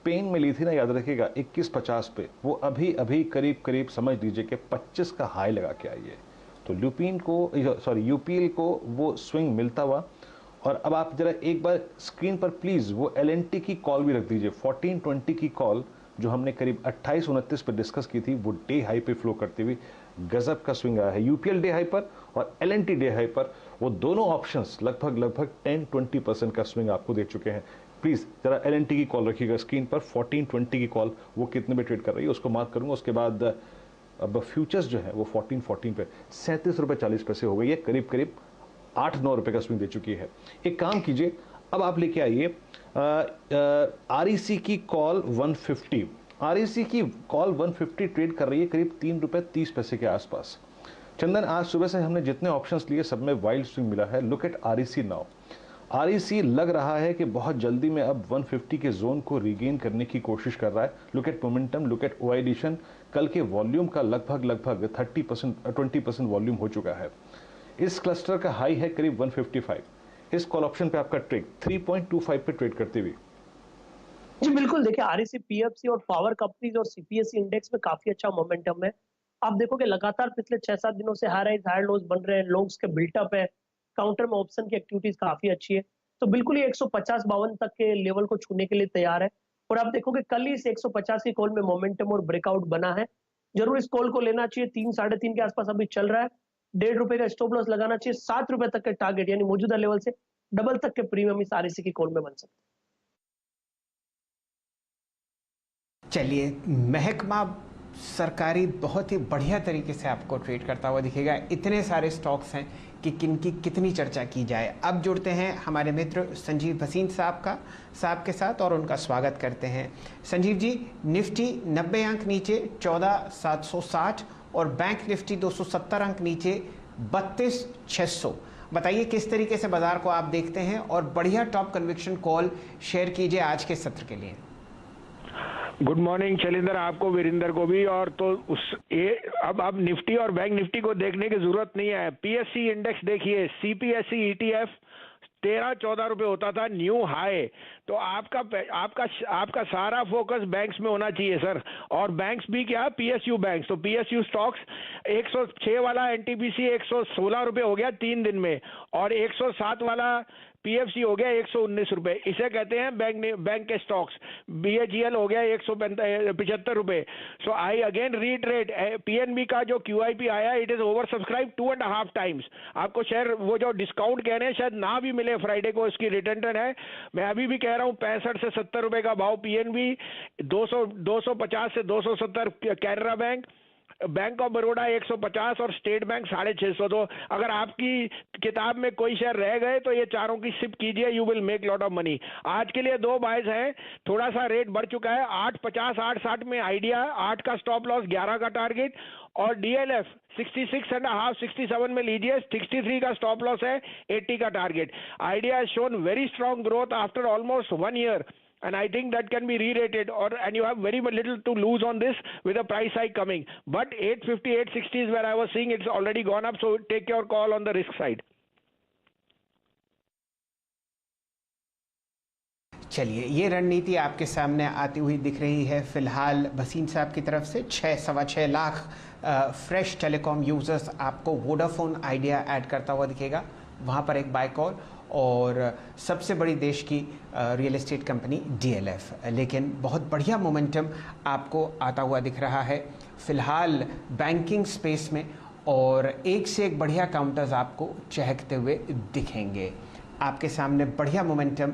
Pen में ली थी ना, याद रखिएगा 21.50 पे, वो अभी अभी करीब करीब समझ लीजिए कि 25 का हाई लगा के आई है। तो ल्यूपिन को, सॉरी यूपीएल को वो स्विंग मिलता हुआ। और अब आप जरा एक बार स्क्रीन पर प्लीज वो एलएनटी की कॉल भी रख दीजिए, 1420 की कॉल जो हमने करीब 28-29 पर डिस्कस की थी, वो डे हाई पे फ्लो करती हुई गजब का स्विंग आया है। यूपीएल डे हाई पर और एलएनटी डे हाई पर, वो दोनों ऑप्शंस लगभग 10-20% का स्विंग आपको दे चुके हैं। प्लीज जरा एलएनटी की कॉल रखिएगा स्क्रीन पर, 1420 की कॉल, वो कितने में ट्रेड कर रही है उसको मार्क करूंगा। उसके बाद अब फ्यूचर्स जो है वो 1414 पे 37 रुपये 40 पैसे हो गई है, करीब करीब 8-9 रुपए का स्विंग दे चुकी है। एक काम कीजिए, अब आप लेके आइए आरईसी की कॉल 150। आरईसी की कॉल 150 ट्रेड कर रही है करीब 3 रुपए 30 पैसे के आसपास। चंदन, आज सुबह से हमने जितने ऑप्शंस लिए सब में वाइल्ड स्विंग मिला है। Look eight REC now. REC लग रहा है कि बहुत जल्दी में अब 150 के जोन को रीगेन करने की कोशिश कर रहा है। Look at momentum, look at OI addition, कल के वॉल्यूम का लगभग 20% वॉल्यूम हो चुका है। इस क्लस्टर का हाई है करीब 155। इस कॉल ऑप्शन पे आपका ट्रेड 3.25 पे ट्रेड करते हुए। जी बिल्कुल, देखिए आरईसी, पीएफसी और पावर कंपनीज और सीपीएससी इंडेक्स में काफी अच्छा मोमेंटम है। आप देखोगे लगातार पिछले 6-7 दिनों से हाई राइज हाई लोज बन रहे हैं, लोग्स के बिल्टअप है, काउंटर में ऑप्शन की एक्टिविटीज काफी अच्छी है। तो बिल्कुल ये 150-52 तक के लेवल को छूने के लिए तैयार है। और आप देखोगे कल ही इस 150 की कॉल में मोमेंटम और ब्रेकआउट बना है। जरूर इस कॉल को लेना चाहिए। 3-3.5 के आसपास अभी चल रहा है। 1.5 रुपए का स्टॉप लॉस लगाना चाहिए। 7 रुपए तक के टारगेट यानी मौजूदा लेवल से डबल तक के प्रीमियम इस आरईसी की कॉल में बन सकते हैं। चलिए, महकमा सरकारी बहुत ही बढ़िया तरीके से आपको ट्रेड करता हुआ दिखेगा। इतने सारे स्टॉक्स हैं कि किन की कितनी चर्चा की जाए। अब जुड़ते हैं हमारे मित्र संजीव भसीन साहब के साथ और उनका स्वागत करते हैं। संजीव जी, निफ्टी 90 अंक नीचे 14,760 और बैंक निफ्टी 270 अंक नीचे 32,600। बताइए किस तरीके से बाजार को आप देखते हैं और बढ़िया टॉप कन्विक्शन कॉल शेयर कीजिए आज के सत्र के लिए। गुड मॉर्निंग शैलेंद्र, आपको, वीरेंद्र को भी। और तो अब आप निफ्टी और बैंक निफ्टी को देखने की जरूरत नहीं है। पीएससी इंडेक्स देखिए, सीपीएससी ईटीएफ 13-14 रुपए होता था न्यू हाई। तो आपका सारा फोकस बैंक्स में होना चाहिए सर। और बैंक्स भी क्या, पीएसयू बैंक्स। तो पीएसयू स्टॉक्स 106 वाला एनटीपीसी 116 रुपए हो गया 3 दिन में, और 107 वाला पीएफसी हो गया 119 रुपए। इसे कहते हैं बैंक के स्टॉक्स। बीएचईएल हो गया 175 रुपए। सो आई अगेन रीट्रेट, पीएनबी का जो क्यूआईपी आया, it is over subscribe 2.5 times. आपको शेयर वो जो डिस्काउंट कह रहे हैं शायद ना भी मिले फ्राइडे को, इसकी रिटर्न है। मैं अभी भी कह रहा हूं 65 से 70 रुपए का भाव पीएनबी, 250 से 270 कैनरा बैंक ऑफ बड़ौदा 150 और स्टेट बैंक 650। तो अगर आपकी किताब में कोई शेयर रह गए तो ये चारों की सिप कीजिए, you will make lot of money. आज के लिए 2 बाइज हैं, थोड़ा सा रेट बढ़ चुका है। 850 860 में आइडिया, 8 का स्टॉप लॉस, 11 का टारगेट। और डीएलएफ 66.5 67 में लीजिए, 63 का स्टॉप लॉस है, 80 का target. Idea has shown very strong growth after almost 1 year, and I think that can be re-rated, and you have very little to lose on this with a price hike coming. But 850 860 is where I was seeing it's already gone up, so take your call on the risk side. चलिए, ये रणनीति आपके सामने आती हुई दिख रही है फिलहाल भसीन साहब की तरफ से। 6-6.25 लाख फ्रेश टेलीकॉम यूजर्स आपको वोडाफोन आइडिया ऐड करता हुआ दिखेगा, वहाँ पर एक बाय कॉल। और सबसे बड़ी देश की रियल एस्टेट कंपनी डीएलएफ, लेकिन बहुत बढ़िया मोमेंटम आपको आता हुआ दिख रहा है फिलहाल बैंकिंग स्पेस में, और एक से एक बढ़िया काउंटर्स आपको चहकते हुए दिखेंगे। आपके सामने बढ़िया मोमेंटम